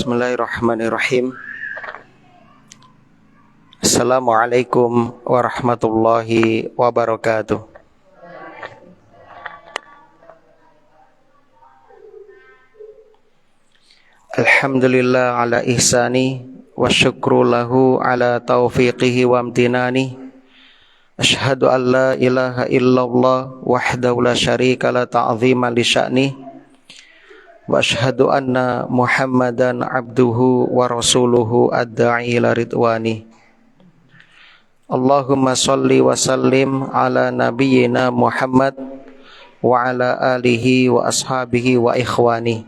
Bismillahirrahmanirrahim. Assalamualaikum warahmatullahi wabarakatuh. Alhamdulillah ala ihsani wa syukru lahu ala taufiqihi wa amtinani. Ashhadu an la ilaha illallah wahdahu la syarika la ta'zima li sya'ni. Wa ashhadu anna Muhammadan abduhu wa rasuluhu ad-da'i ila ridwani. Allahumma salli wa sallim ala nabiyyina Muhammad wa ala alihi wa ashabihi wa ikhwani.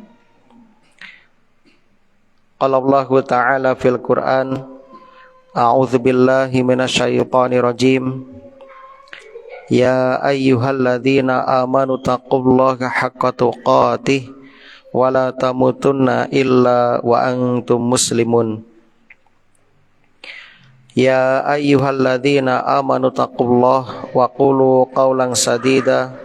Qala Allahu ta'ala fil Qur'an, a'udzu billahi minasyaitonir rajim. Ya ayyuhalladzina amanu taqullaha haqqa tuqatih wa la tamutunna illa wa antum muslimun. Ya ayyuhalladzina amanu taqullaha wa qulu qawlan sadida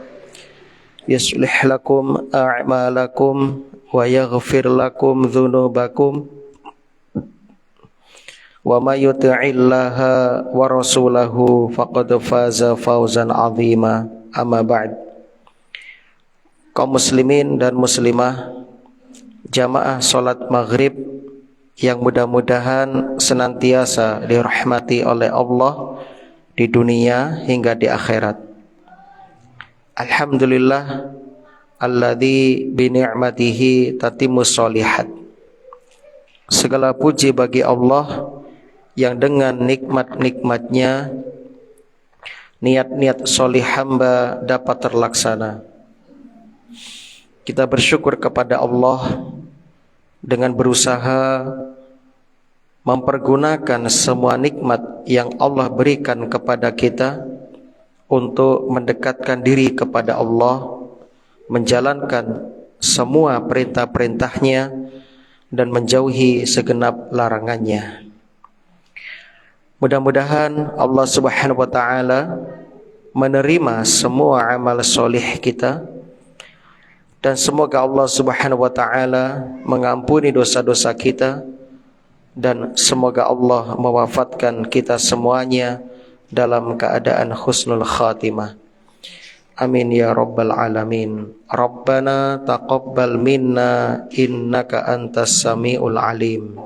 yuslih lakum a'malakum wa yaghfir lakum dzunubakum wa may yuti'illaha wa rasulahu faqad faza fawzan 'azima. Amma ba'd. Kaum muslimin dan muslimah, jamaah salat maghrib yang mudah-mudahan senantiasa dirahmati oleh Allah di dunia hingga di akhirat. Alhamdulillah alladzi bi ni'matihi tatimmus sholihat. Segala puji bagi Allah yang dengan nikmat-nikmatnya niat-niat solih hamba dapat terlaksana. Kita bersyukur kepada Allah dengan berusaha mempergunakan semua nikmat yang Allah berikan kepada kita untuk mendekatkan diri kepada Allah, menjalankan semua perintah-perintahnya dan menjauhi segenap larangannya. Mudah-mudahan Allah Subhanahu wa taala menerima semua amal soleh kita, dan semoga Allah Subhanahu wa taala mengampuni dosa-dosa kita, dan semoga Allah mewafatkan kita semuanya dalam keadaan husnul khatimah. Amin ya rabbal alamin. Rabbana taqabbal minna innaka antas samiul alim.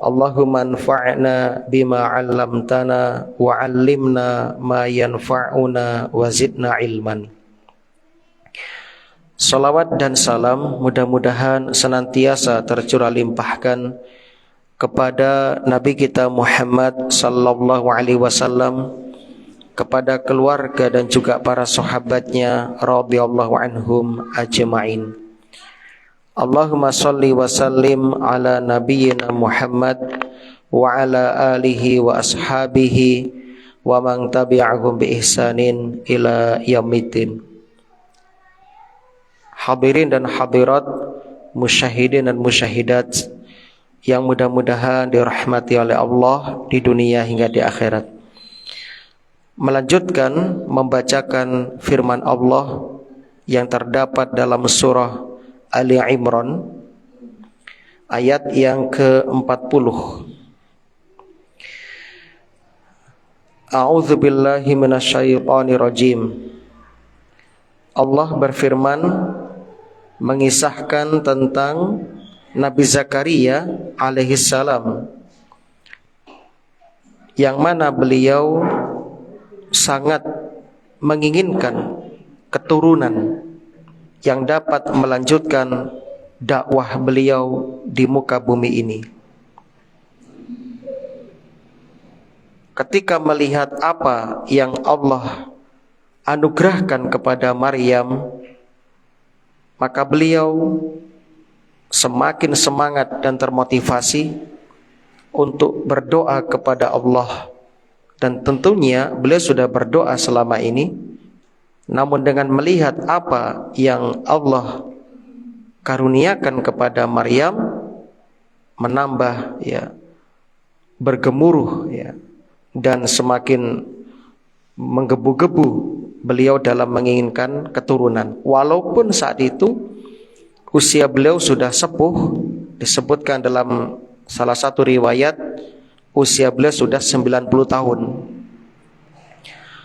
Allahumma anfa'na bima 'allamtana wa 'allimna ma yanfa'una wa zidna ilman. Salawat dan salam mudah-mudahan senantiasa tercurah limpahkan kepada Nabi kita Muhammad sallallahu alaihi wasallam, kepada keluarga dan juga para sahabatnya radhiyallahu anhum ajma'in. Allahumma salli wa sallim ala nabiyyina Muhammad wa ala alihi wa ashabihi wa man tabi'ahum bi ihsanin ila yaumiddin. Hadirin dan hadirat, musyahidin dan musyahidat yang mudah-mudahan dirahmati oleh Allah di dunia hingga di akhirat. Melanjutkan membacakan firman Allah yang terdapat dalam surah Ali Imran ayat yang ke-40. A'udzu billahi minasyaitonir rajim. Allah berfirman mengisahkan tentang Nabi Zakaria alaihissalam, yang mana beliau sangat menginginkan keturunan yang dapat melanjutkan dakwah beliau di muka bumi ini. Ketika melihat apa yang Allah anugerahkan kepada Maryam, maka beliau semakin semangat dan termotivasi untuk berdoa kepada Allah. Dan tentunya beliau sudah berdoa selama ini, namun dengan melihat apa yang Allah karuniakan kepada Maryam, menambah bergemuruh dan semakin menggebu-gebu beliau dalam menginginkan keturunan. Walaupun saat itu usia beliau sudah sepuh, disebutkan dalam salah satu riwayat usia beliau sudah 90 tahun.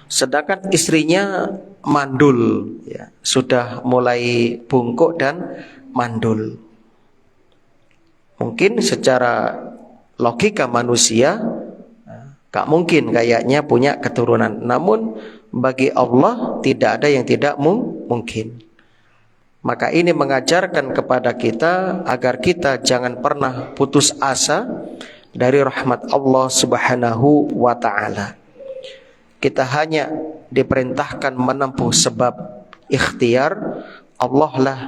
Sedangkan istrinya mandul, ya, sudah mulai bungkuk dan mandul. Mungkin secara logika manusia gak mungkin kayaknya punya keturunan. Namun bagi Allah tidak ada yang tidak mungkin. Maka ini mengajarkan kepada kita agar kita jangan pernah putus asa dari rahmat Allah Subhanahu wa ta'ala. Kita hanya diperintahkan menempuh sebab ikhtiar. Allah lah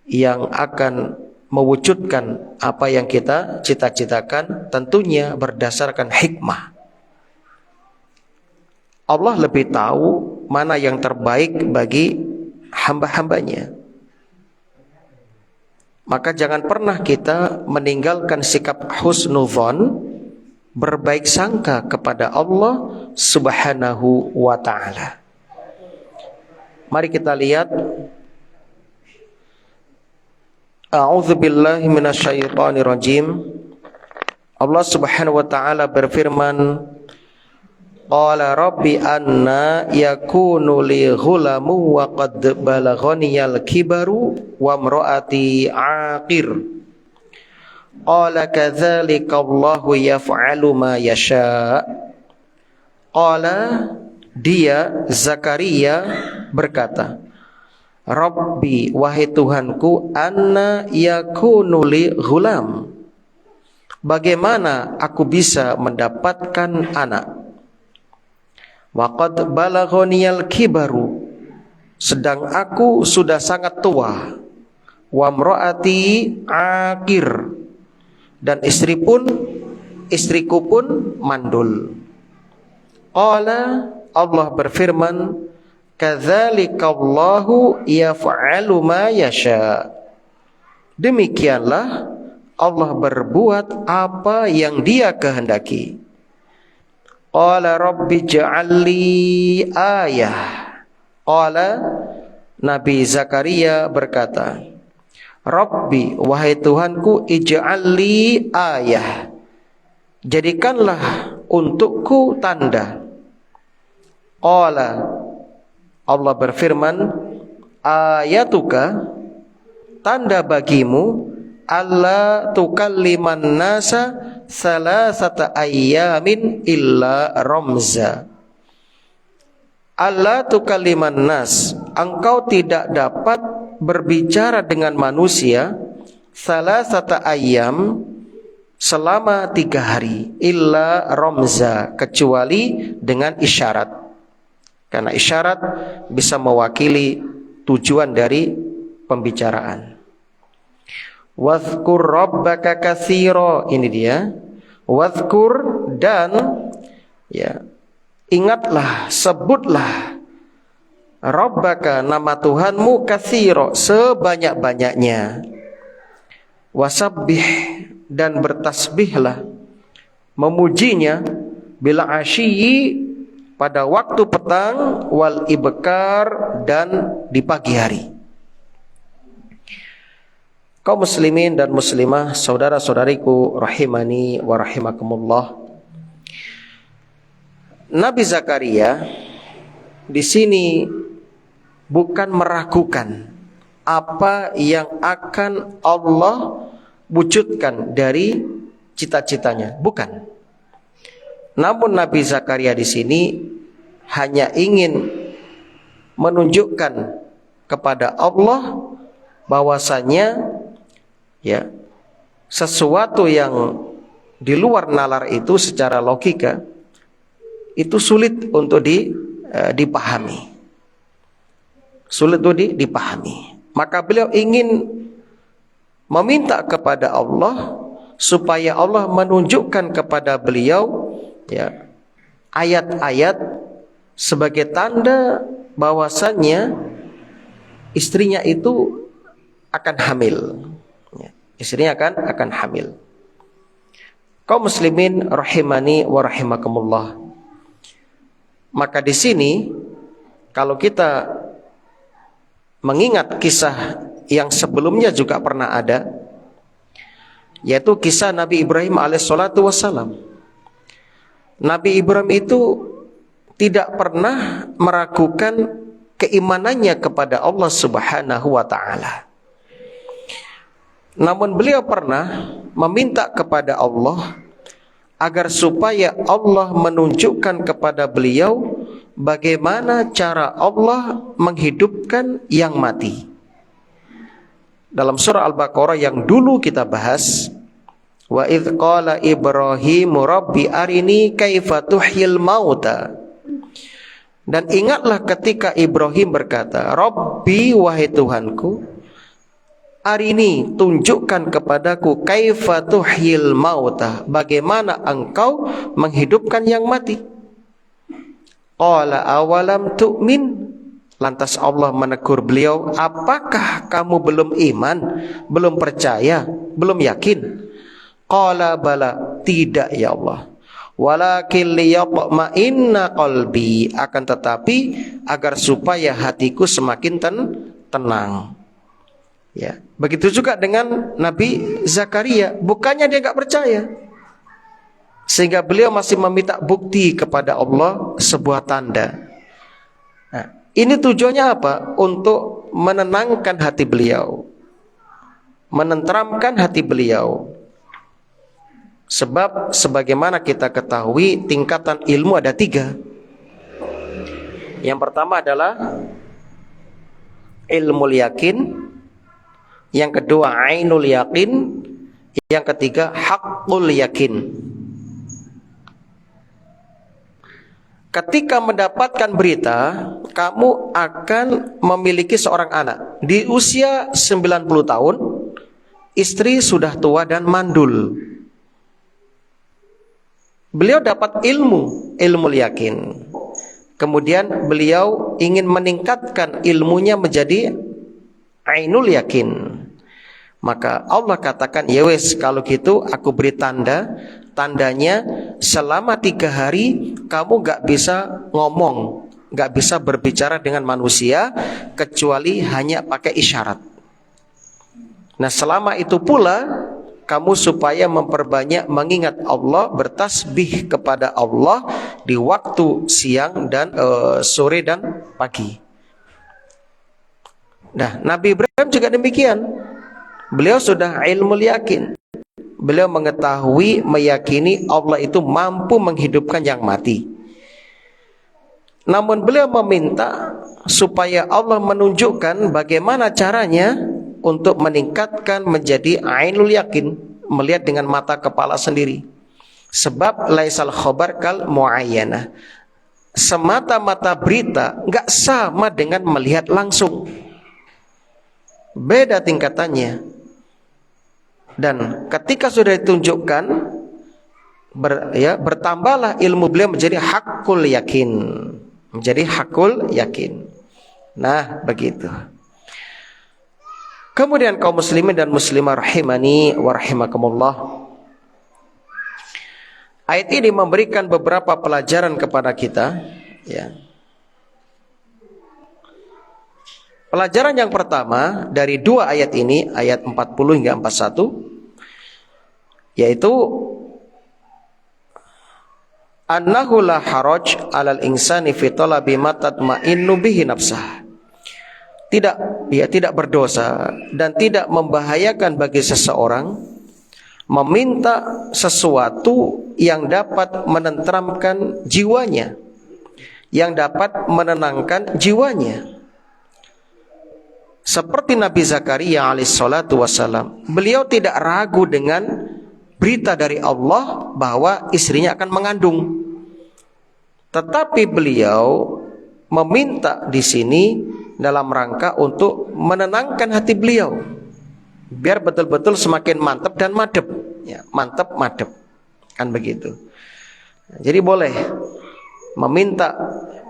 yang akan mewujudkan apa yang kita cita-citakan, tentunya berdasarkan hikmah. Allah lebih tahu mana yang terbaik bagi hamba-hambanya. Maka jangan pernah kita meninggalkan sikap husnudzon, berbaik sangka kepada Allah Subhanahu wa ta'ala. Mari kita lihat. A'udzubillahi minasyaitonirrajim. Allah Subhanahu wa ta'ala berfirman, Qala rabbi anna yakunu li ghulamu wa qad balaghaniyal kibaru wa imraati aqir. Qala kadzalika Allahu yaf'alu ma yasha. Qala, dia Zakaria berkata, Rabbi, wahai Tuhanku, anna yakunu li ghulam, bagaimana aku bisa mendapatkan anak? Wa qad balaghaniyal kibaru, sedang aku sudah sangat tua. Wa imraati aqir, dan istriku pun mandul. Qala, Allah berfirman, Kadzalikallahu yaf'alu ma yasha. Demikianlah Allah berbuat apa yang Dia kehendaki. Qala rabbi ja'alli ayah. Qala, Nabi Zakaria berkata, Rabbi, wahai Tuhanku, ij'alli ayah, jadikanlah untukku tanda. Qala, Allah berfirman, ayatuka, tanda bagimu, alla tukalliman nasa salasata ayyamin illa ramza. Alla tukalliman nas, engkau tidak dapat berbicara dengan manusia salasata ayyam, selama 3 hari, illa ramza, kecuali dengan isyarat. Karena isyarat bisa mewakili tujuan dari pembicaraan. Wadhkur rabbaka katsira, ini dia. Wadhkur, dan ya, ingatlah, sebutlah, rabbaka, nama Tuhanmu, katsira, sebanyak-banyaknya. Wasabbih, dan bertasbihlah, memujinya, bil asyiyi, pada waktu petang, wal ibkar, dan di pagi hari. Kaum muslimin dan muslimah, saudara-saudariku rahimani wa rahimakumullah. Nabi Zakaria di sini bukan meragukan apa yang akan Allah wujudkan dari cita-citanya, bukan. Namun Nabi Zakaria di sini hanya ingin menunjukkan kepada Allah bahwasanya ya, sesuatu yang di luar nalar itu secara logika itu sulit untuk dipahami. Sulit untuk dipahami. Maka beliau ingin meminta kepada Allah supaya Allah menunjukkan kepada beliau ya, ayat-ayat sebagai tanda bahwasannya istrinya itu akan hamil. Ya, istrinya akan hamil. Kaum muslimin rahimani wa rahimakumullah. Maka di sini kalau kita mengingat kisah yang sebelumnya juga pernah ada, yaitu kisah Nabi Ibrahim alaihissalatu wassalam. Nabi Ibrahim itu tidak pernah meragukan keimanannya kepada Allah Subhanahu wa ta'ala. Namun beliau pernah meminta kepada Allah agar supaya Allah menunjukkan kepada beliau bagaimana cara Allah menghidupkan yang mati. Dalam surah Al-Baqarah yang dulu kita bahas, wa idz qala Ibrahimu rabbi arini kaifa tuhyil mauta. Dan ingatlah ketika Ibrahim berkata, Rabbi, wahai Tuhanku, arini, tunjukkan kepadaku, kaifa tuhyil mauta, bagaimana engkau menghidupkan yang mati. Qala awalam tu'min. Lantas Allah menegur beliau, apakah kamu belum iman, belum percaya, belum yakin? Qala bala, tidak ya Allah. Walakin liyatma'inna qalbi, akan tetapi agar supaya hatiku semakin tenang. Ya, begitu juga dengan Nabi Zakaria, bukannya dia enggak percaya, sehingga beliau masih meminta bukti kepada Allah, sebuah tanda. Nah, ini tujuannya apa? Untuk menenangkan hati beliau, menenteramkan hati beliau. Sebab sebagaimana kita ketahui, tingkatan ilmu ada 3. Yang pertama adalah ilmu yakin, yang kedua ainul yakin, yang ketiga haqqul yakin. Ketika mendapatkan berita kamu akan memiliki seorang anak di usia 90 tahun, istri sudah tua dan mandul, beliau dapat ilmu yakin. Kemudian beliau ingin meningkatkan ilmunya menjadi ainul yakin. Maka Allah katakan, ya wes, kalau gitu aku beri tandanya selama 3 hari kamu gak bisa ngomong, gak bisa berbicara dengan manusia kecuali hanya pakai isyarat. Nah, selama itu pula kamu supaya memperbanyak mengingat Allah, bertasbih kepada Allah di waktu siang dan sore dan pagi. Nah, Nabi Ibrahim juga demikian. Beliau sudah ilmu yakin. Beliau mengetahui, meyakini Allah itu mampu menghidupkan yang mati. Namun beliau meminta supaya Allah menunjukkan bagaimana caranya untuk meningkatkan menjadi ainul yakin, melihat dengan mata kepala sendiri. Sebab laisal khabar kal muayyanah, semata-mata berita enggak sama dengan melihat langsung, beda tingkatannya. Dan ketika sudah ditunjukkan, bertambahlah ilmu beliau menjadi hakul yakin, menjadi hakul yakin. Nah, begitu. Kemudian kaum muslimin dan muslimah rahimani wa rahimakumullah, ayat ini memberikan beberapa pelajaran kepada kita, ya. Pelajaran yang pertama dari 2 ayat ini, ayat 40 hingga 41, yaitu annahu la haraj 'alal insani fi talabi ma tatma'innu bihi nafsah. Tidak berdosa dan tidak membahayakan bagi seseorang meminta sesuatu yang dapat menenteramkan jiwanya, yang dapat menenangkan jiwanya. Seperti Nabi Zakaria alaihissalatu wassalam, beliau tidak ragu dengan berita dari Allah bahwa istrinya akan mengandung. Tetapi beliau meminta di sini dalam rangka untuk menenangkan hati beliau, biar betul-betul semakin mantap dan madep, ya, mantap madep, kan begitu. Jadi boleh meminta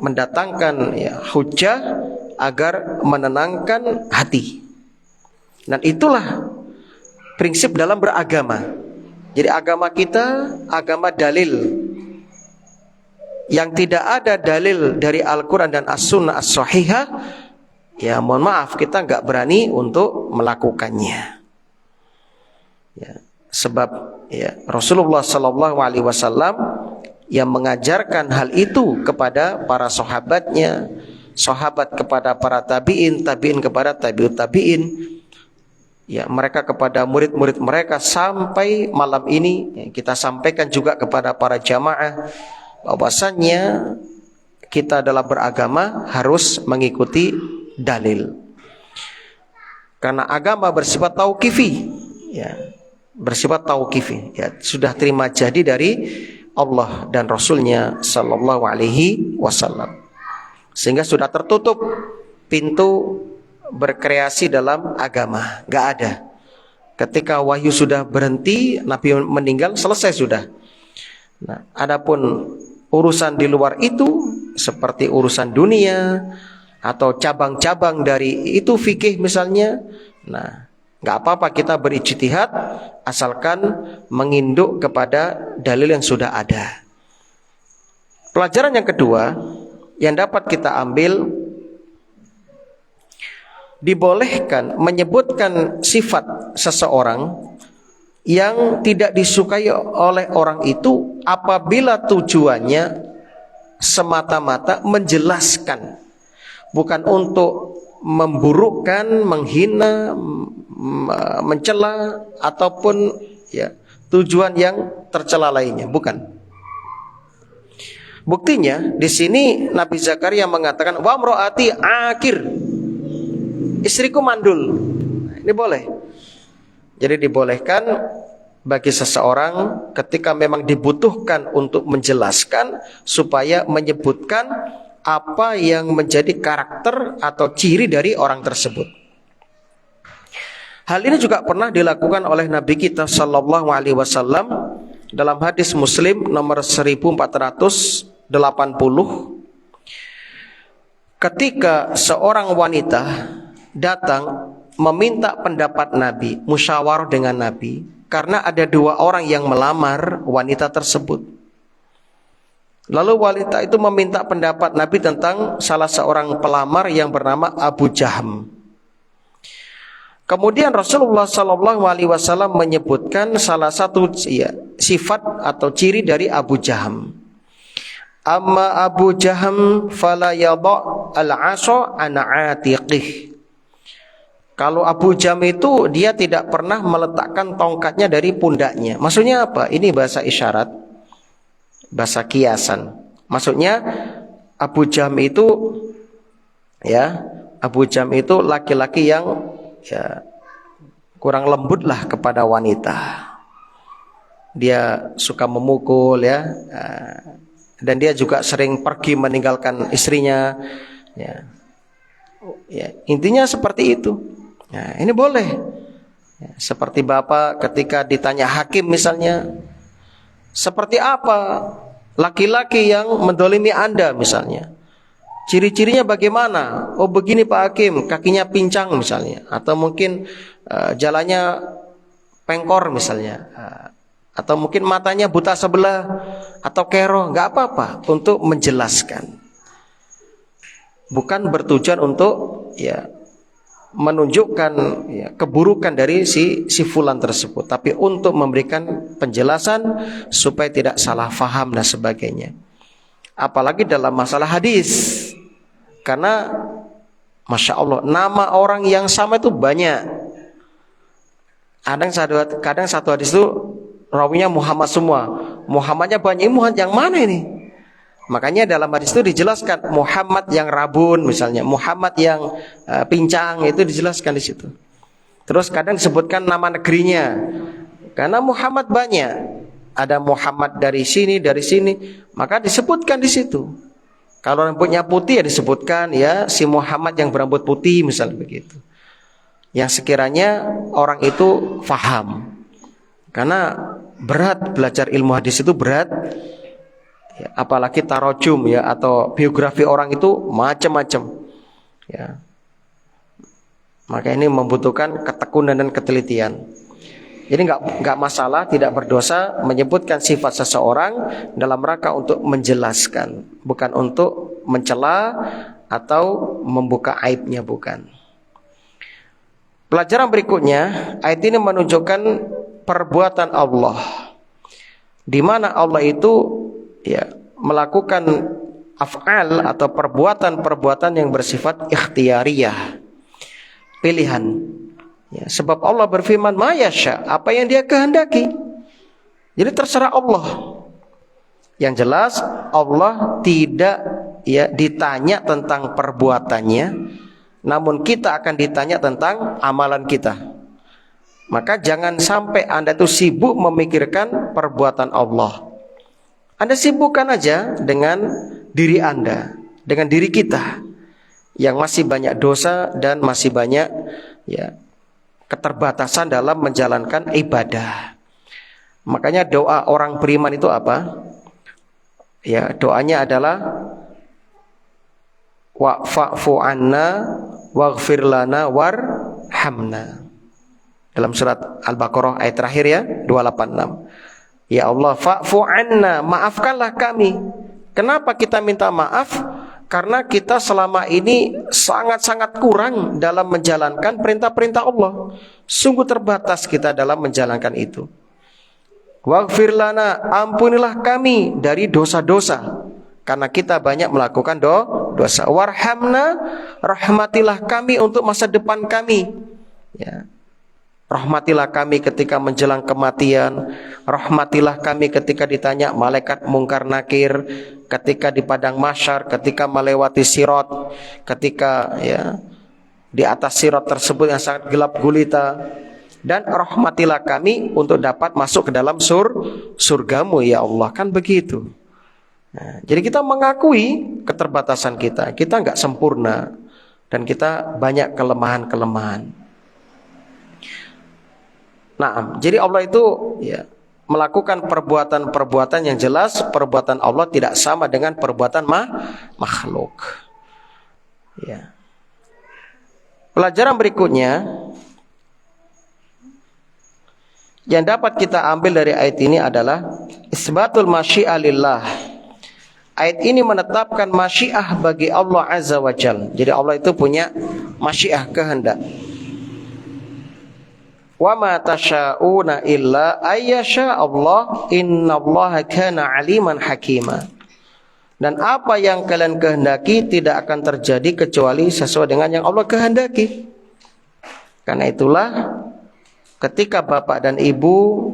mendatangkan, ya, hujah agar menenangkan hati. Dan itulah prinsip dalam beragama. Jadi agama kita agama dalil. Yang tidak ada dalil dari Al-Quran dan As-Sunnah As-Sahihah, ya mohon maaf, kita nggak berani untuk melakukannya. Ya. Sebab ya Rasulullah sallallahu alaihi wasallam yang mengajarkan hal itu kepada para sahabatnya, sahabat kepada para tabi'in, tabi'in kepada tabi'ut tabi'in, ya mereka kepada murid-murid mereka, sampai malam ini ya, kita sampaikan juga kepada para jamaah bahwasannya kita dalam beragama harus mengikuti dalil. Karena agama bersifat tauqifi, ya, bersifat tauqifi, ya, sudah terima jadi dari Allah dan Rasulnya sallallahu alaihi wasallam. Sehingga sudah tertutup pintu berkreasi dalam agama, nggak ada. Ketika wahyu sudah berhenti, Nabi meninggal, selesai sudah. Nah, adapun urusan di luar itu seperti urusan dunia atau cabang-cabang dari itu fikih misalnya, nah nggak apa-apa kita berijtihad asalkan menginduk kepada dalil yang sudah ada. Pelajaran yang kedua yang dapat kita ambil, dibolehkan menyebutkan sifat seseorang yang tidak disukai oleh orang itu apabila tujuannya semata-mata menjelaskan, bukan untuk memburukkan, menghina, mencela ataupun ya tujuan yang tercela lainnya, bukan. Buktinya di sini Nabi Zakaria mengatakan wa mraati akir, istriku mandul. Ini boleh. Jadi dibolehkan bagi seseorang ketika memang dibutuhkan untuk menjelaskan supaya menyebutkan apa yang menjadi karakter atau ciri dari orang tersebut. Hal ini juga pernah dilakukan oleh Nabi kita sallallahu alaihi wasallam dalam hadis Muslim nomor 1480. Ketika seorang wanita datang meminta pendapat Nabi, musyawarah dengan Nabi, karena ada dua orang yang melamar wanita tersebut. Lalu wanita itu meminta pendapat Nabi tentang salah seorang pelamar yang bernama Abu Jaham. Kemudian Rasulullah sallallahu alaihi wasallam menyebutkan salah satu ya, sifat atau ciri dari Abu Jaham. Amma Abu Jaham fala yadha al-'asa an 'atiqih. Kalau Abu Jaham itu dia tidak pernah meletakkan tongkatnya dari pundaknya. Maksudnya apa? Ini bahasa isyarat, bahasa kiasan. Maksudnya Abu Jaham itu ya, Abu Jaham itu laki-laki yang ya kurang lembut lah kepada wanita. Dia suka memukul ya, dan dia juga sering pergi meninggalkan istrinya. Ya, ya intinya seperti itu. Ya, ini boleh. Ya, seperti bapak ketika ditanya hakim misalnya, seperti apa laki-laki yang mendolimi Anda misalnya, ciri-cirinya bagaimana? Oh begini Pak Hakim, kakinya pincang misalnya, atau mungkin jalannya pengkor misalnya, atau mungkin matanya buta sebelah, atau kero, nggak apa-apa untuk menjelaskan. Bukan bertujuan untuk ya menunjukkan ya, keburukan dari si fulan tersebut, tapi untuk memberikan penjelasan supaya tidak salah faham dan sebagainya. Apalagi dalam masalah hadis, karena Masya Allah nama orang yang sama itu banyak. Kadang satu hadis itu rawinya Muhammad semua, Muhammadnya banyak. Ini Muhammad yang mana ini? Makanya dalam hadis itu dijelaskan Muhammad yang rabun misalnya, Muhammad yang pincang, itu dijelaskan di situ. Terus kadang disebutkan nama negerinya, karena Muhammad banyak, ada Muhammad dari sini, maka disebutkan di situ. Kalau rambutnya putih ya disebutkan ya si Muhammad yang berambut putih misalnya begitu. Yang sekiranya orang itu faham, karena berat belajar ilmu hadis itu berat. Ya, apalagi tarojum ya atau biografi orang itu macam-macam ya. Maka ini membutuhkan ketekunan dan ketelitian. Jadi nggak masalah, tidak berdosa menyebutkan sifat seseorang dalam rangka untuk menjelaskan, bukan untuk mencela atau membuka aibnya, bukan. Pelajaran berikutnya, ayat ini menunjukkan perbuatan Allah, di mana Allah itu melakukan af'al atau perbuatan-perbuatan yang bersifat ikhtiyariyah, pilihan. Sebab Allah berfirman, ma yasha, apa yang Dia kehendaki. Jadi terserah Allah. Yang jelas Allah tidak ditanya tentang perbuatannya, namun kita akan ditanya tentang amalan kita. Maka jangan sampai Anda itu sibuk memikirkan perbuatan Allah. Anda sibukkan aja dengan diri Anda, dengan diri kita yang masih banyak dosa dan masih banyak keterbatasan dalam menjalankan ibadah. Makanya doa orang beriman itu apa? Doanya adalah wa'fu anna waghfir lana warhamna. Dalam surat Al-Baqarah ayat terakhir 286. Ya Allah, fa'fu anna, maafkanlah kami. Kenapa kita minta maaf? Karena kita selama ini sangat-sangat kurang dalam menjalankan perintah-perintah Allah. Sungguh terbatas kita dalam menjalankan itu. Waghfir lana, ampunilah kami dari dosa-dosa, karena kita banyak melakukan dosa. Warhamna, rahmatilah kami untuk masa depan kami. Rahmatilah kami ketika menjelang kematian. Rahmatilah kami ketika ditanya malaikat mungkar nakir, ketika di padang mahsyar, ketika melewati sirat, ketika di atas sirat tersebut yang sangat gelap gulita. Dan rahmatilah kami untuk dapat masuk ke dalam surgamu ya Allah. Kan begitu. Jadi kita mengakui keterbatasan kita. Kita enggak sempurna dan kita banyak kelemahan-kelemahan. Nah, jadi Allah itu melakukan perbuatan-perbuatan yang jelas perbuatan Allah tidak sama dengan perbuatan makhluk. Pelajaran berikutnya yang dapat kita ambil dari ayat ini adalah isbatul masyiah lillah. Ayat ini menetapkan masyiah bagi Allah Azza wa Jalla. Jadi Allah itu punya masyiah, kehendak. Wa ma tasyauna illa ayyasha Allah, innallaha kana aliman hakima. Dan apa yang kalian kehendaki tidak akan terjadi kecuali sesuai dengan yang Allah kehendaki. Karena itulah ketika bapak dan ibu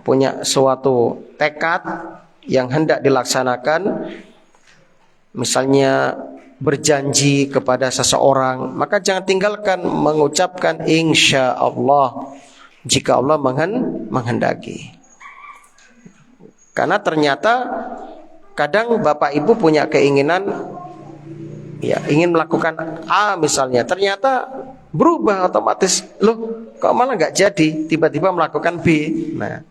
punya suatu tekad yang hendak dilaksanakan, misalnya berjanji kepada seseorang, maka jangan tinggalkan mengucapkan insya Allah jika Allah menghendaki. Karena ternyata kadang bapak ibu punya keinginan ingin melakukan A misalnya, ternyata berubah otomatis, loh kok malah nggak jadi, tiba-tiba melakukan B. Nah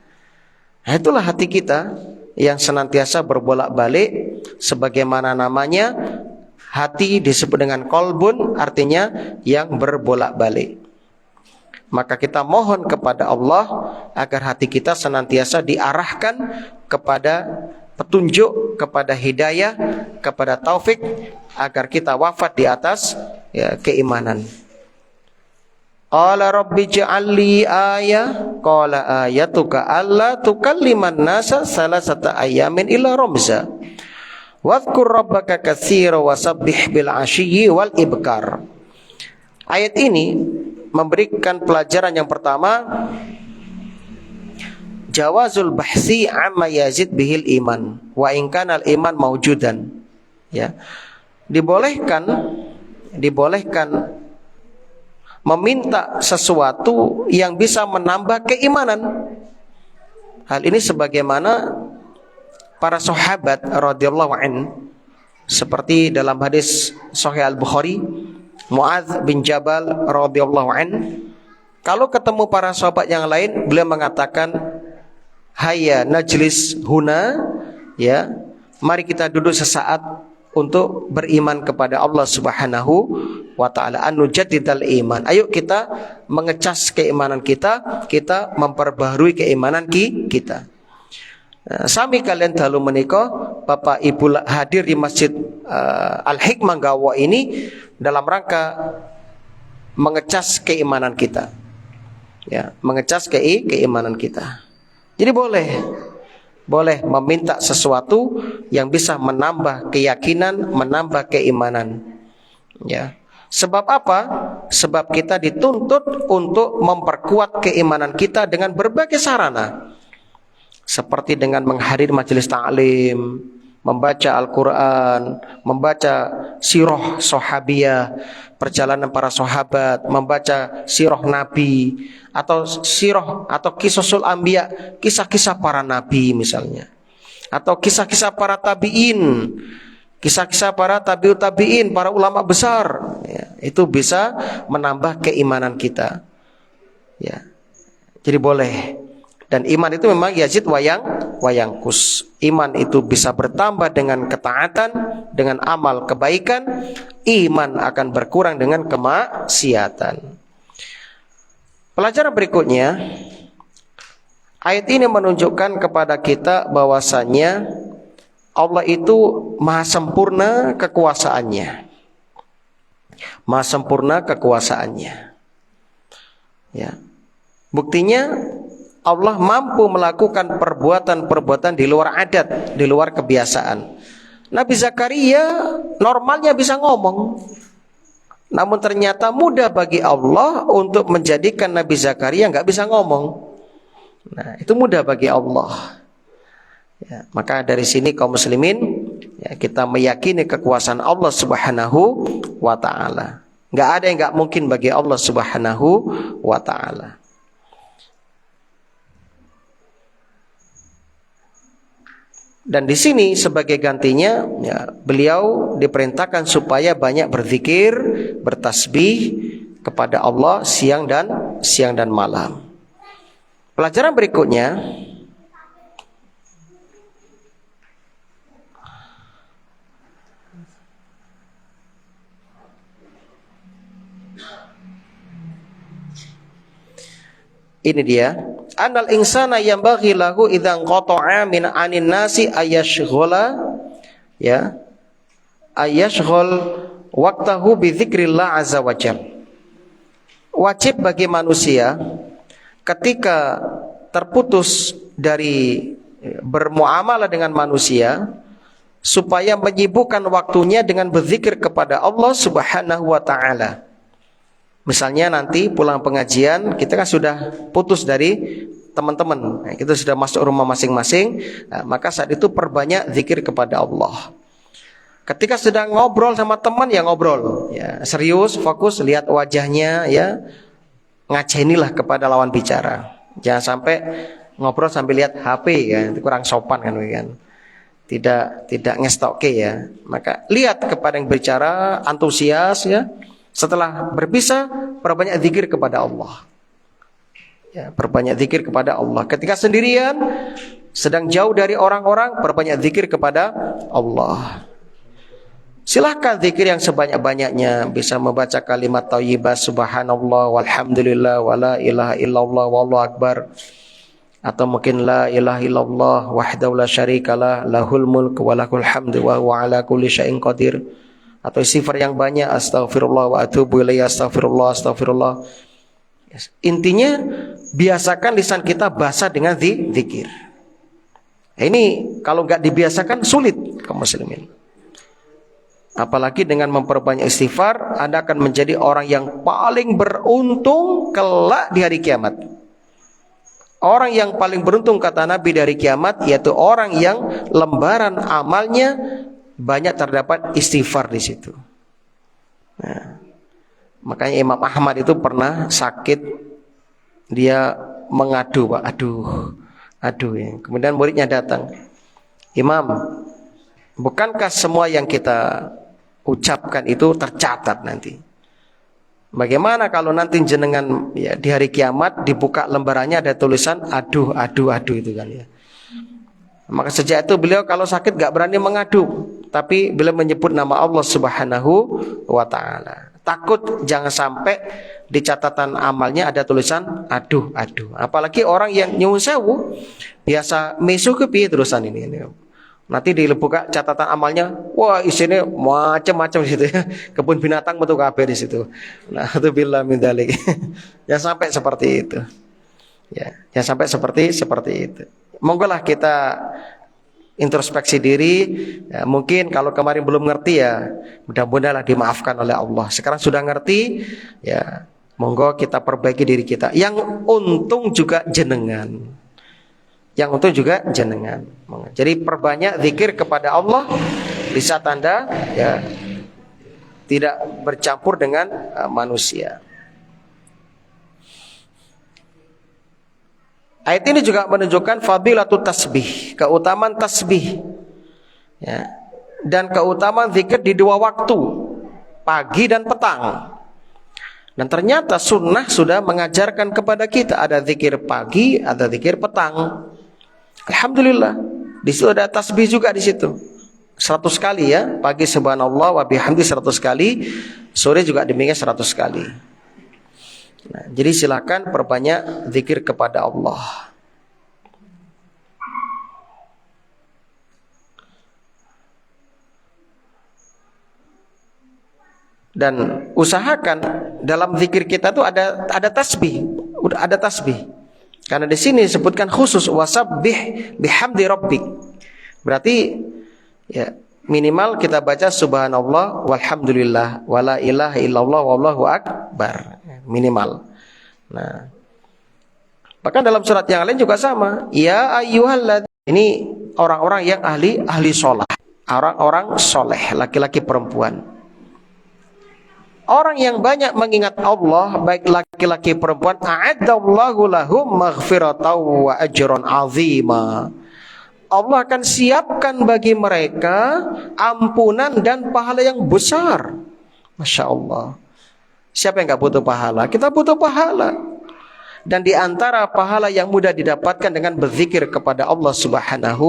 itulah hati kita yang senantiasa berbolak-balik. Sebagaimana namanya, hati disebut dengan kolbun, artinya yang berbolak-balik. Maka kita mohon kepada Allah agar hati kita senantiasa diarahkan kepada petunjuk, kepada hidayah, kepada taufik, agar kita wafat di atas keimanan. Qala rabbi ja'alli ayah, qala ayatuka alla tukalliman nasa salasata ayamin illa ramza. Wadhkur rabbaka katsira wasabbih bil 'ashyi wal ibkar. Ayat ini memberikan pelajaran yang pertama, jawazul bahsi amma yazid bihil iman wa in kana al iman maujudan. Dibolehkan meminta sesuatu yang bisa menambah keimanan. Hal ini sebagaimana para sahabat radhiyallahu anhu, seperti dalam hadis Sahih Al-Bukhari, Muadz bin Jabal radhiyallahu anhu, kalau ketemu para sahabat yang lain, beliau mengatakan, hayya najlis huna, mari kita duduk sesaat untuk beriman kepada Allah Subhanahu wa ta'ala, an-nujaddidal iman. Ayo kita mengecas keimanan kita, kita memperbaharui keimanan kita. Sami kalian dalu menika Bapak Ibu hadir di Masjid Al-Hikmah Gawa ini dalam rangka mengecas keimanan kita. Ya, mengecas keimanan kita. Jadi boleh meminta sesuatu yang bisa menambah keyakinan, menambah keimanan. Ya. Sebab apa? Sebab kita dituntut untuk memperkuat keimanan kita dengan berbagai sarana. Seperti dengan menghadiri majelis ta'lim, membaca Al-Quran, membaca sirah sahabiyah, perjalanan para sahabat, membaca sirah Nabi, atau sirah atau kisosul anbiya, kisah-kisah para nabi misalnya, atau kisah-kisah para tabi'in, kisah-kisah para tabi'ut tabi'in, para ulama besar. Ya, itu bisa menambah keimanan kita. Ya, jadi boleh. Dan iman itu memang yazid wayangkus. Iman itu bisa bertambah dengan ketaatan, dengan amal kebaikan. Iman akan berkurang dengan kemaksiatan. Pelajaran berikutnya, ayat ini menunjukkan kepada kita bahwasannya Allah itu maha sempurna kekuasaannya. Maha sempurna kekuasaannya. Ya. Buktinya Allah mampu melakukan perbuatan-perbuatan di luar adat, di luar kebiasaan. Nabi Zakaria normalnya bisa ngomong, namun ternyata mudah bagi Allah untuk menjadikan Nabi Zakaria nggak bisa ngomong. Nah, itu mudah bagi Allah. Ya, maka dari sini kaum muslimin, ya, kita meyakini kekuasaan Allah Subhanahu wa ta'ala. Nggak ada yang nggak mungkin bagi Allah Subhanahu wa ta'ala. Dan di sini sebagai gantinya, ya, beliau diperintahkan supaya banyak berzikir, bertasbih kepada Allah siang dan malam. Pelajaran berikutnya, ini dia, annal insana yanbaghi lahu idzan qata'a min anin nasi ayashghala, ya, ayashghal waqtahu bi dzikrillah azza wajal. Wajib bagi manusia ketika terputus dari bermuamalah dengan manusia supaya menyibukkan waktunya dengan berzikir kepada Allah Subhanahu wa taala. Misalnya nanti pulang pengajian, kita kan sudah putus dari teman-teman, kita sudah masuk rumah masing-masing, nah, maka saat itu perbanyak zikir kepada Allah. Ketika sedang ngobrol sama teman, ya ngobrol, ya serius, fokus, lihat wajahnya, ya ngajenilah kepada lawan bicara. Jangan sampai ngobrol sambil lihat HP, ya itu kurang sopan kan, tidak ngestokke ya. Maka lihat kepada yang berbicara, antusias ya. Setelah berpisah, perbanyak zikir kepada Allah. Ya, perbanyak zikir kepada Allah. Ketika sendirian, sedang jauh dari orang-orang, perbanyak zikir kepada Allah. Silahkan zikir yang sebanyak-banyaknya. Bisa membaca kalimat thayyibah, subhanallah, walhamdulillah, wala ilaha illallah, wallahu akbar. Atau mungkin la ilaha illallah, wahdahu la syarikalah, lahul mulk, walakul hamdu, wa huwa ala kulli syai'in qadir. Atau istighfar yang banyak, astaghfirullah wa atubu ilaih, astaghfirullah, astaghfirullah. Intinya biasakan lisan kita basah dengan zikir. Ini kalau nggak dibiasakan sulit kaum muslimin. Apalagi dengan memperbanyak istighfar, Anda akan menjadi orang yang paling beruntung kelak di hari kiamat. Orang yang paling beruntung kata Nabi dari kiamat yaitu orang yang lembaran amalnya banyak terdapat istighfar di situ. Nah, makanya Imam Ahmad itu pernah sakit, dia mengadu, Pak, aduh ya. Kemudian muridnya datang, Imam, bukankah semua yang kita ucapkan itu tercatat nanti? Bagaimana kalau nanti jenengan ya, di hari kiamat dibuka lembarannya ada tulisan aduh itu kan ya. Maka sejak itu beliau kalau sakit gak berani mengadu, tapi beliau menyebut nama Allah Subhanahu wa ta'ala. Takut jangan sampai di catatan amalnya ada tulisan aduh. Apalagi orang yang nyuwun sewu biasa mesu ke piye terusan ini. Nanti dibuka catatan amalnya, wah isinya macam-macam di situ ya. Kebun binatang betul kabeh di situ. Nah, itu billah min dzalik. Jangan sampai seperti itu. Ya, jangan sampai seperti itu. Monggolah kita introspeksi diri. Ya, mungkin kalau kemarin belum ngerti ya, mudah-mudahan dimaafkan oleh Allah. Sekarang sudah ngerti, ya monggo kita perbaiki diri kita. Yang untung juga jenengan. Yang untung juga jenengan. Jadi perbanyak zikir kepada Allah di saat Anda ya tidak bercampur dengan manusia. Ayat ini juga menunjukkan fadilatut tasbih, keutamaan tasbih. Ya. Dan keutamaan zikir di dua waktu, pagi dan petang. Dan ternyata sunnah sudah mengajarkan kepada kita ada zikir pagi, ada zikir petang. Alhamdulillah. Di situ ada tasbih juga di situ. 100 kali ya, pagi subhanallah wa bihamdi 100 kali, sore juga demikian 100 kali. Nah, jadi silakan perbanyak zikir kepada Allah. Dan usahakan dalam zikir kita tuh ada tasbih, ada tasbih. Karena di sini disebutkan khusus wasabbih bihamdi rabbik. Berarti ya minimal kita baca subhanallah walhamdulillah wala ilaha illallah wallahu akbar. Minimal. Nah, bahkan dalam surat yang lain juga sama. Ya ayyuhalladzina, ini orang-orang yang ahli sholat, orang-orang soleh, laki-laki perempuan. Orang yang banyak mengingat Allah, baik laki-laki perempuan, a'addallahu lahum maghfiratan wa ajran 'azima. Allah akan siapkan bagi mereka ampunan dan pahala yang besar. Masya Allah. Siapa yang gak butuh pahala? Kita butuh pahala. Dan di antara pahala yang mudah didapatkan dengan berzikir kepada Allah Subhanahu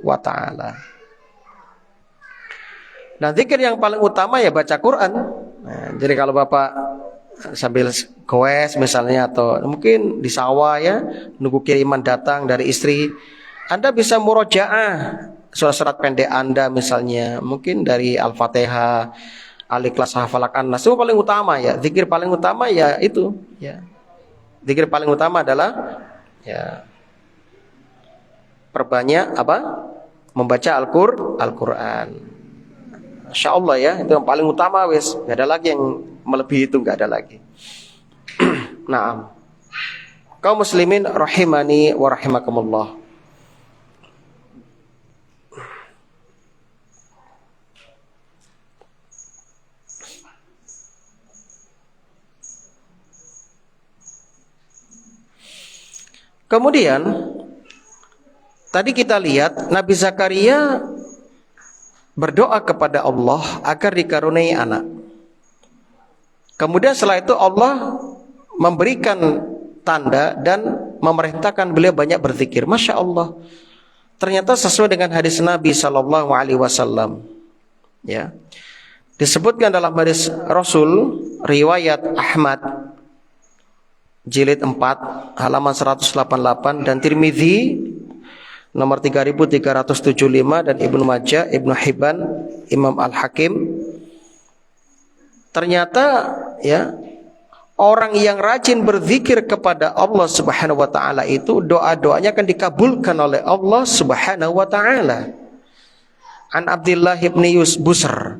wa ta'ala. Nah, zikir yang paling utama ya baca Quran. Nah, jadi kalau Bapak sambil goes misalnya, atau mungkin di sawah ya, nunggu kiriman datang dari istri, Anda bisa murojaah surat-surat pendek Anda misalnya, mungkin dari Al-Fatihah, Al-Ikhlas, Falaq, An-Nas. Itu paling utama ya. Zikir paling utama ya itu ya. Zikir paling utama adalah ya perbanyak apa? Membaca Al-Qur'an. Masya Allah ya, itu yang paling utama wes. Gak ada lagi yang melebihi itu, gak ada lagi. Nah, kaum muslimin rahimani wa rahimakumullah. Kemudian tadi kita lihat Nabi Zakaria berdoa kepada Allah agar dikaruniai anak. Kemudian setelah itu Allah memberikan tanda dan memerintahkan beliau banyak berzikir. Masya Allah. Ternyata sesuai dengan hadis Nabi Sallallahu Alaihi Wasallam. Ya, disebutkan dalam hadis Rasul riwayat Ahmad jilid 4 halaman 188 dan Tirmidzi nomor 3375 dan Ibnu Majah, Ibnu Hibban, Imam Al-Hakim. Ternyata ya orang yang rajin berzikir kepada Allah Subhanahu wa taala itu doa-doanya akan dikabulkan oleh Allah Subhanahu wa taala. An Abdullah bin Busr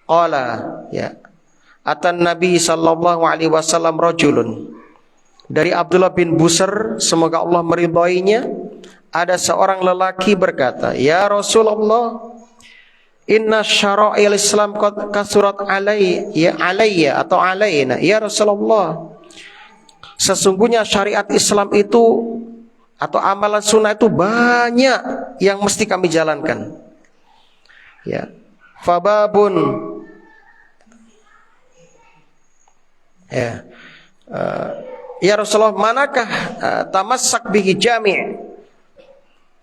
qala ya atan Nabi sallallahu alaihi wasallam rajulun. Dari Abdullah bin Busr, semoga Allah meridhoinya, ada seorang lelaki berkata, "Ya Rasulullah, inna syara'il Islam qad kasurat alayya atau alaina." Ya Rasulullah, sesungguhnya syariat Islam itu atau amalan sunnah itu banyak yang mesti kami jalankan. Ya. Fababun ya. Ya Rasulullah, manakah tamassak bihi jami'?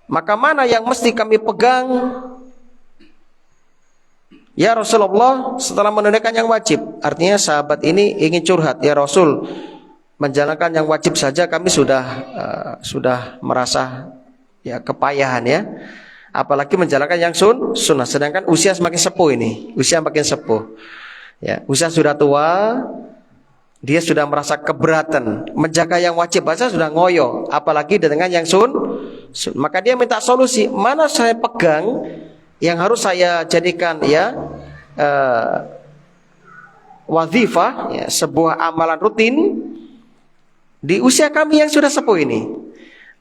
Maka mana yang mesti kami pegang? Ya Rasulullah, setelah menunaikan yang wajib. Artinya sahabat ini ingin curhat, ya Rasul, menjalankan yang wajib saja kami sudah merasa ya kepayahan ya. apalagi menjalankan yang sunnah. Sedangkan usia semakin sepuh ini, usia makin sepuh. Ya, usia sudah tua, dia sudah merasa keberatan menjaga yang wajib baca sudah ngoyo, apalagi dengan yang maka dia minta solusi. Mana saya pegang yang harus saya jadikan ya wazifah, ya, sebuah amalan rutin di usia kami yang sudah sepuh ini.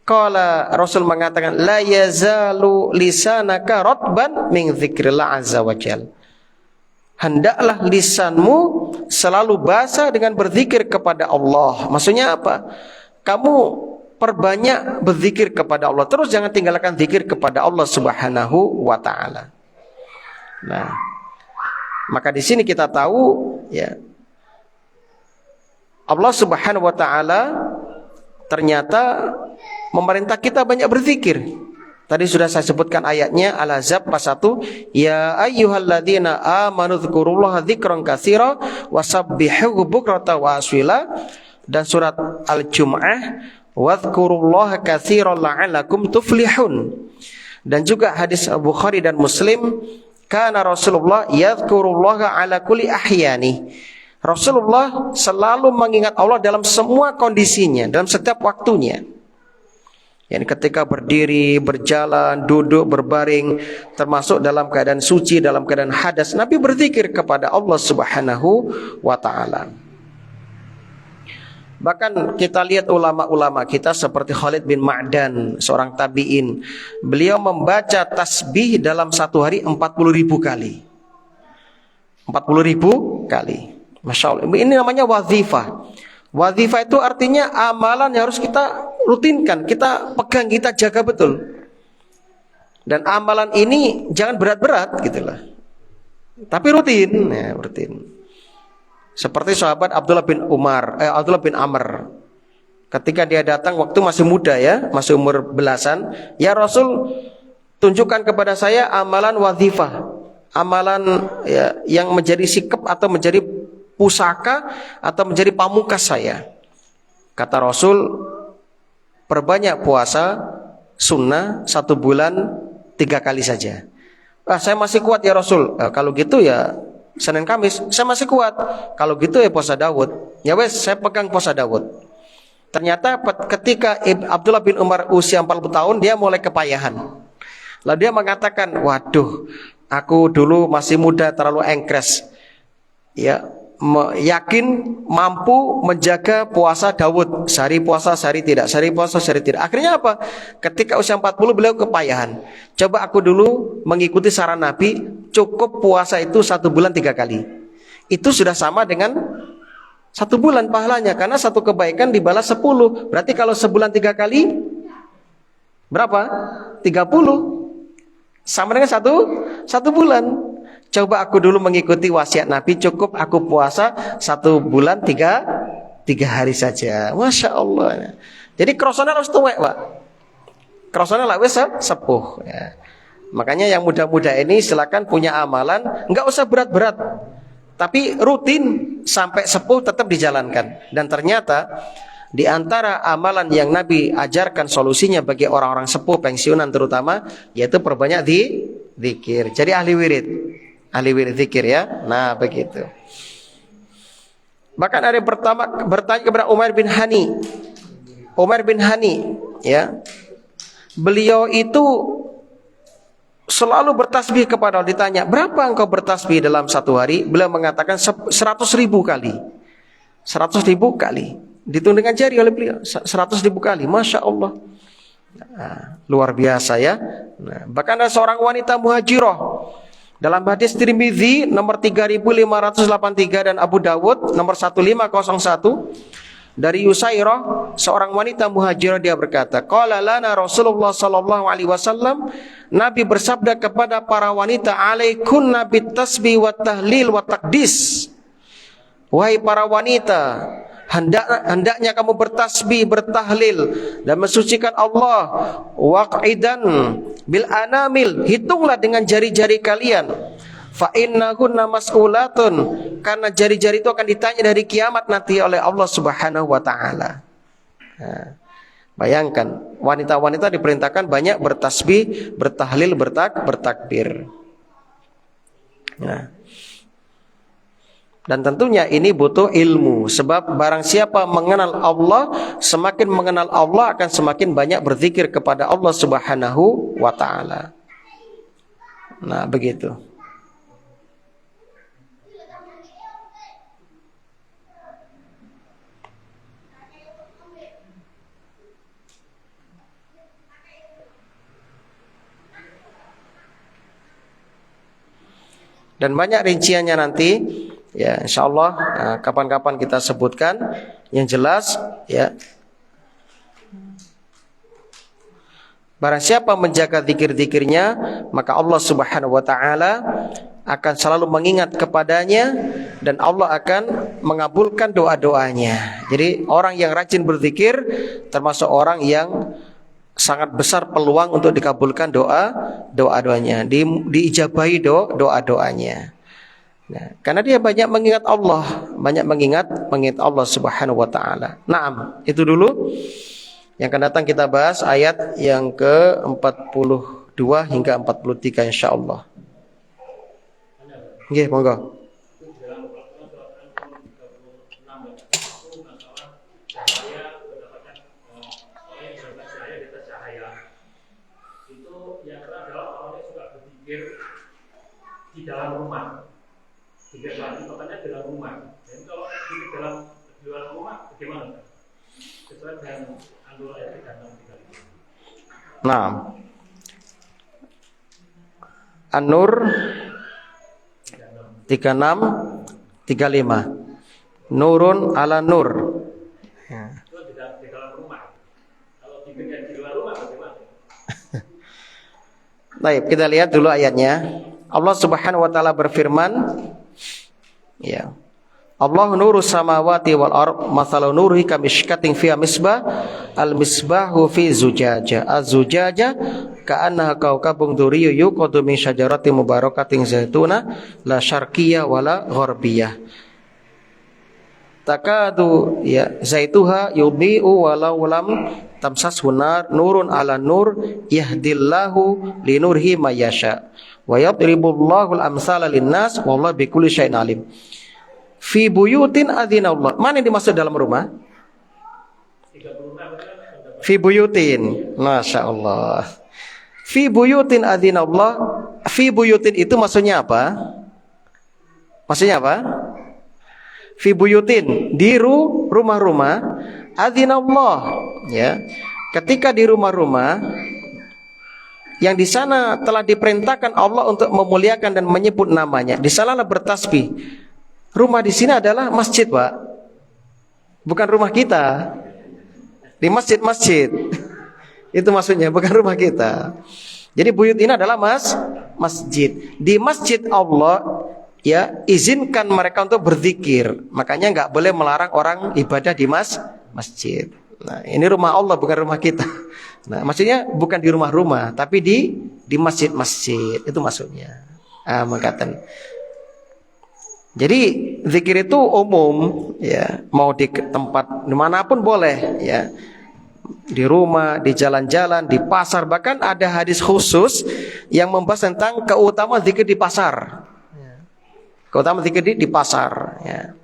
Qala Rasul mengatakan la yazalu lisanaka ratban min dzikrillah azza wajal. Hendaklah lisanmu selalu basah dengan berzikir kepada Allah. Maksudnya apa? Kamu perbanyak berzikir kepada Allah. Terus jangan tinggalkan zikir kepada Allah Subhanahu wa taala. Nah, maka di sini kita tahu ya, Allah Subhanahu wa taala ternyata memerintah kita banyak berzikir. Tadi sudah saya sebutkan ayatnya Al-Ahzab pas 1, ya ayyuhalladzina amanu dzkurullaha dzikran katsira wasabbihuhu bukratan wa aswila, dan surat Al-Jumu'ah wadhkurullaha katsiran la'allakum tuflihun. Dan juga hadis Bukhari dan Muslim, kana Rasulullah yadhkurullaha ala kulli ahyani. Rasulullah selalu mengingat Allah dalam semua kondisinya, dalam setiap waktunya. Yani ketika berdiri, berjalan, duduk, berbaring, termasuk dalam keadaan suci, dalam keadaan hadas, Nabi berzikir kepada Allah Subhanahu wa taala. Bahkan kita lihat ulama-ulama kita seperti Khalid bin Ma'dan, seorang tabi'in. Beliau membaca tasbih dalam satu hari 40.000 kali. 40.000 kali. Masya Allah. Ini namanya wazifah. Wazifah itu artinya amalan yang harus kita rutinkan, kita pegang, kita jaga betul. Dan amalan ini jangan berat-berat gitulah. Tapi rutin, ya, rutin. Seperti sahabat Abdullah bin Amr. Ketika dia datang waktu masih muda ya, masih umur belasan, ya Rasul, tunjukkan kepada saya amalan wazifah. Amalan ya, yang menjadi sikap atau menjadi pusaka atau menjadi pamungkas saya. Kata Rasul, perbanyak puasa sunnah 1 bulan 3 kali saja. Saya masih kuat ya Rasul. Kalau gitu ya Senin Kamis saya masih kuat. Kalau gitu ya puasa Daud. Ya wes, saya pegang puasa Daud. Ternyata ketika Abdullah bin Umar usia 40 tahun, dia mulai kepayahan. Lalu dia mengatakan, waduh, aku dulu masih muda, terlalu engkres. Ya, yakin mampu menjaga puasa Daud, sehari puasa sehari tidak, sehari puasa sehari tidak. Akhirnya apa? Ketika usia 40 beliau kepayahan. Coba aku dulu mengikuti saran Nabi, cukup puasa itu 1 bulan 3 kali. Itu sudah sama dengan 1 bulan pahalanya, karena satu kebaikan dibalas 10. Berarti kalau sebulan 3 kali berapa? 30. Sama dengan satu bulan. Coba aku dulu mengikuti wasiat Nabi, cukup aku puasa 1 bulan 3 hari saja. Masya Allah. Jadi krosona harus tuwek, Pak. Krosona lah wes sepuh. Ya. Makanya yang muda-muda ini silakan punya amalan, enggak usah berat-berat, tapi rutin sampai sepuh tetap dijalankan. Dan ternyata di antara amalan yang Nabi ajarkan solusinya bagi orang-orang sepuh pensiunan terutama, yaitu perbanyak zikir. Jadi ahli wirid zikir ya. Nah begitu. Bahkan ada yang pertama bertanya kepada Umar bin Hani ya. Beliau itu selalu bertasbih kepada Allah. Ditanya, berapa engkau bertasbih dalam satu hari? Beliau mengatakan 100.000 kali. 100.000 kali. Dihitung dengan jari oleh beliau. 100.000 kali. Masya Allah. Nah, luar biasa ya. Nah, bahkan ada seorang wanita muhajirah. Dalam hadis Tirmidzi nomor 3583 dan Abu Dawud nomor 1501 dari Yusairah, seorang wanita muhajirah, dia berkata, qala lana Rasulullah sallallahu alaihi wasallam, Nabi bersabda kepada para wanita, alaikunna bitasbih wa tahlil wa taqdis. Wahai para wanita, hendaknya kamu bertasbih, bertahlil dan mensucikan Allah. Waqidan bil anamil, hitunglah dengan jari-jari kalian. Fa innahunna mas'ulatun, karena jari-jari itu akan ditanya dari kiamat nanti oleh Allah Subhanahu wa taala. Nah, Bayangkan, wanita-wanita diperintahkan banyak bertasbih, bertahlil, bertakbir. Nah. Dan tentunya ini butuh ilmu. Sebab barang siapa mengenal Allah, semakin mengenal Allah akan semakin banyak berzikir kepada Allah Subhanahu wa ta'ala. Nah, begitu. Dan banyak rinciannya nanti, ya insyaallah kapan-kapan kita sebutkan. Yang jelas, ya, barang siapa menjaga zikir-zikirnya, maka Allah Subhanahu wa ta'ala akan selalu mengingat kepadanya dan Allah akan mengabulkan doa-doanya. Jadi orang yang rajin berzikir termasuk orang yang sangat besar peluang untuk dikabulkan doa-doanya, diijabahi doa-doanya. Nah, karena dia banyak mengingat Allah, banyak mengingat Allah Subhanahu wa ta'ala. Naam, itu dulu. Yang akan datang kita bahas ayat yang ke-42 hingga 43 insyaallah. Nggih, monggo. Di dalam rumah, tiga kali katanya dalam rumah. Dan kalau di dalam rumah bagaimana? Sesuai dengan An-Nur ayat 36. Nah, An-Nur 36-35. Nurun ala nur. Itu di dalam rumah. Kalau di luar rumah bagaimana? Baik, kita lihat dulu ayatnya. Allah Subhanahu wa ta'ala berfirman, ya. Allah nurus samawati wal ard, mathalu nurihi kamishkatin fiha misbah, al misbahu fi zujaja. Az-zujaja ka'annaha kawkabun duriyyu yuqadu min syajaratin mubarakatin zaituna la syarqiyyah wala gharbiyah. Takadu ya zaituha yudhi'u walau lam tamsashu nar, nurun ala nur yahdillahu linurhi may yasha. Wa yadribullahu al-amsala lin-nas wallahu bikulli syai'in alim. Fi buyutin adzinallah. Mana yang dimaksud dalam rumah? Fi buyutin. Masyaallah. Fi buyutin adzinallah. Fi buyutin itu maksudnya apa? Maksudnya apa? Fi buyutin, di rumah-rumah, adzinallah, ya. Ketika di rumah-rumah yang di sana telah diperintahkan Allah untuk memuliakan dan menyebut namanya, di sanalah bertasbih. Rumah di sini adalah masjid, Pak. Bukan rumah kita. Di masjid-masjid. Itu maksudnya, bukan rumah kita. Jadi buyut ini adalah masjid. Di masjid Allah, ya, izinkan mereka untuk berzikir. Makanya nggak boleh melarang orang ibadah di masjid. Nah, ini rumah Allah, bukan rumah kita. Nah, maksudnya bukan di rumah-rumah, tapi di masjid-masjid. Itu maksudnya. Mengatakan. Jadi zikir itu umum, ya, mau di tempat dimanapun boleh, ya, di rumah, di jalan-jalan, di pasar. Bahkan ada hadis khusus yang membahas tentang keutamaan zikir di pasar. Keutamaan zikir di pasar, ya.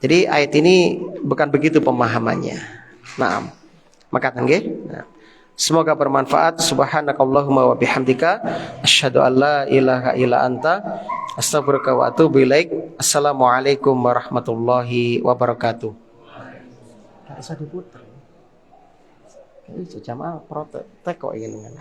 Jadi ayat ini bukan begitu pemahamannya. Nah, maka nggih. Nah. Semoga bermanfaat. Subhanakallahumma wa bihamdika asyhadu an la ilaha illa anta astaghfiruka wa atubu ilaik. Assalamualaikum warahmatullahi wabarakatuh. Bisa diputar. Ini jamaah protek kok ini.